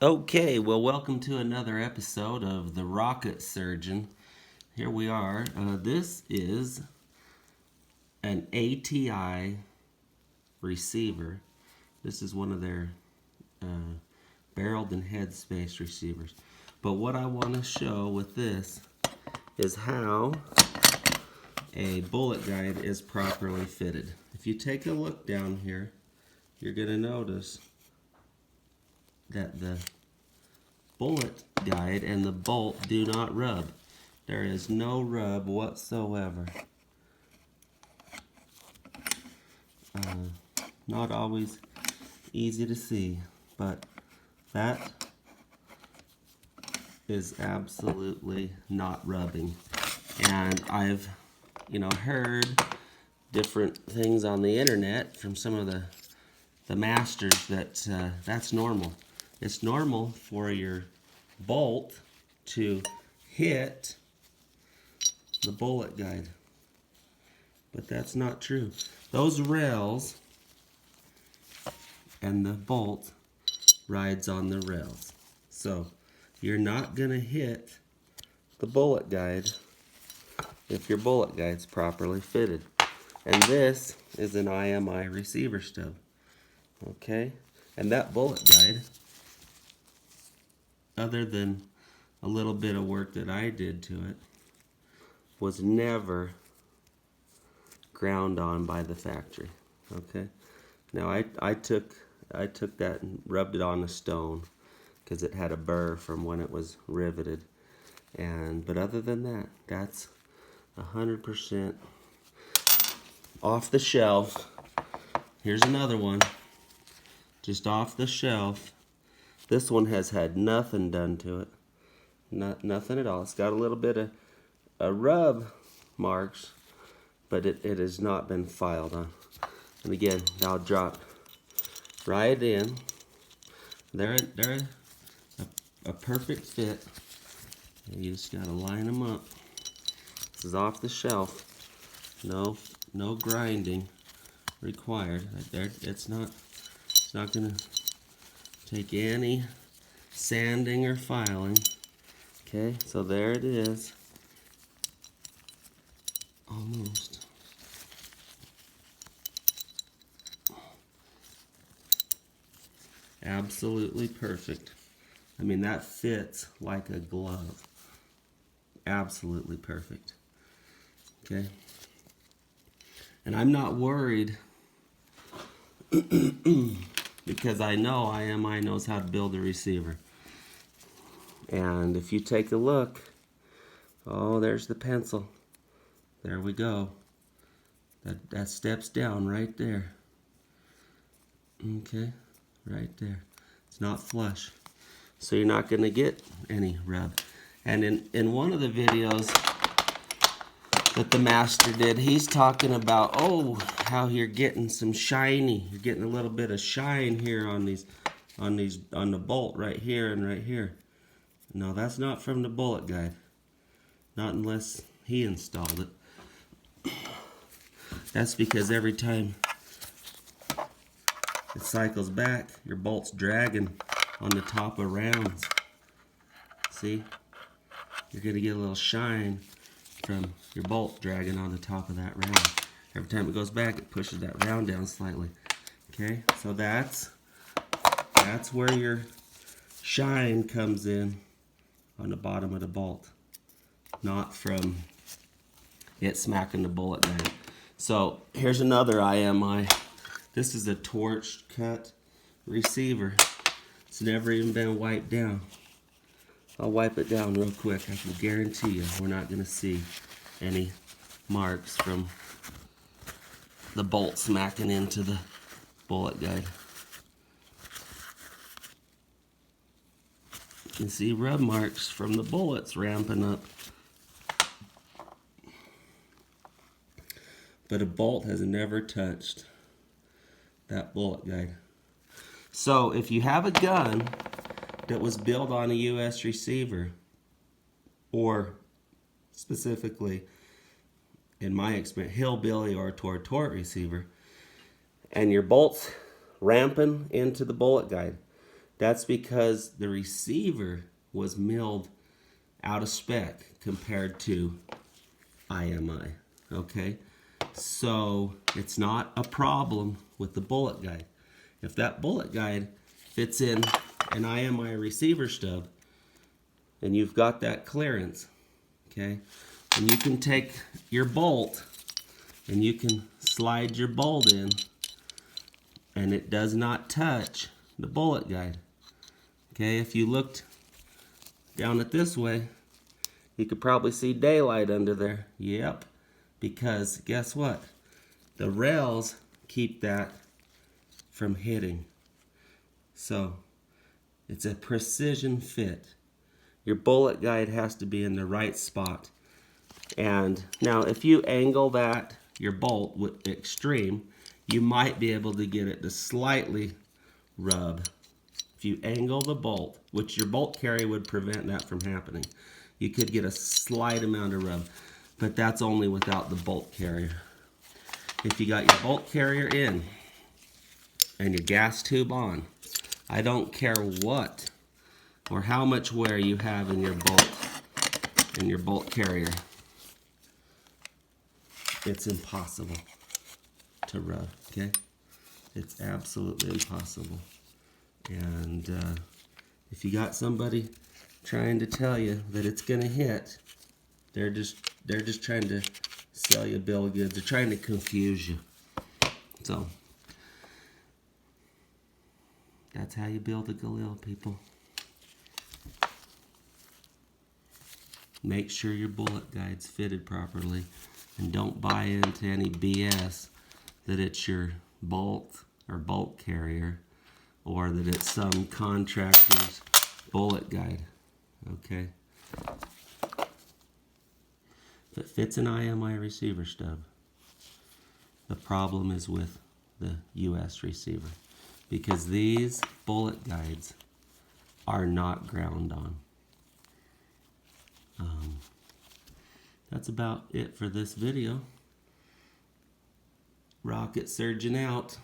Okay, well, welcome to another episode of The Rocket Surgeon. Here we are. This is an ATI receiver. This is one of their barreled and head space receivers. But what I want to show with this is how a bullet guide is properly fitted. If you take a look down here, you're going to notice that the bullet guide and the bolt do not rub. There is no rub whatsoever. Not always easy to see, but that is absolutely not rubbing. And I've, heard different things on the internet from some of the masters that that's normal. It's normal for your bolt to hit the bullet guide, but that's not true. Those rails and the bolt rides on the rails, so you're not gonna hit the bullet guide if your bullet guide's properly fitted. And this is an IMI receiver stub, okay? And that bullet guide, other than a little bit of work that I did to it, was never ground on by the factory. Okay. Now I took that and rubbed it on a stone because it had a burr from when it was riveted. But other than that, that's 100% off the shelf. Here's another one, just off the shelf. This one has had nothing done to it. Nothing at all. It's got a little bit of rub marks, but it has not been filed on. And again, I'll drop right in. They're a perfect fit. You just gotta line them up. This is off the shelf. No grinding required. It's not gonna take any sanding or filing. Okay, so there it is. Almost. Absolutely perfect. I mean, that fits like a glove. Absolutely perfect. Okay. And I'm not worried because I know IMI knows how to build a receiver. And if you take a look, oh, there's the pencil. There we go. That steps down right there. Okay, right there. It's not flush, so you're not going to get any rub. And in one of the videos that the master did, he's talking about, oh, how you're getting some shiny. You're getting a little bit of shine here on the bolt right here and right here. No, that's not from the bullet guide. Not unless he installed it. That's because every time it cycles back, your bolt's dragging on the top of rounds. See? You're going to get a little shine from your bolt dragging on the top of that round. Every time it goes back, it pushes that round down slightly. Okay? So that's where your shine comes in on the bottom of the bolt. Not from it smacking the bullet guide. So here's another IMI. This is a torch cut receiver. It's never even been wiped down. I'll wipe it down real quick. I can guarantee you we're not going to see any marks from the bolt smacking into the bullet guide. You can see rub marks from the bullets ramping up. But a bolt has never touched that bullet guide. So if you have a gun that was built on a US receiver, or specifically, in my experience, hillbilly or tort receiver, and your bolt's ramping into the bullet guide, That's because the receiver was milled out of spec compared to IMI, okay? So it's not a problem with the bullet guide. If that bullet guide fits in an IMI receiver stub and you've got that clearance, okay, and you can take your bolt and you can slide your bolt in and it does not touch the bullet guide. Okay, if you looked down it this way, you could probably see daylight under there. Yep, because guess what? The rails keep that from hitting. So it's a precision fit. Your bullet guide has to be in the right spot. And now if you angle that, your bolt with extreme, you might be able to get it to slightly rub. If you angle the bolt, which your bolt carrier would prevent that from happening, you could get a slight amount of rub, but that's only without the bolt carrier. If you got your bolt carrier in and your gas tube on, I don't care what or how much wear you have in your bolt carrier, it's impossible to rub, okay? It's absolutely impossible. And if you got somebody trying to tell you that it's gonna hit, they're just trying to sell you a bill of goods. They're trying to confuse you. So that's how you build a Galil, people. Make sure your bullet guide's fitted properly, and don't buy into any BS that it's your bolt or bolt carrier, or that it's some contractor's bullet guide, okay? If it fits an IMI receiver stub, the problem is with the US receiver, because these bullet guides are not ground on. That's about it for this video. Rocket Surgeon out.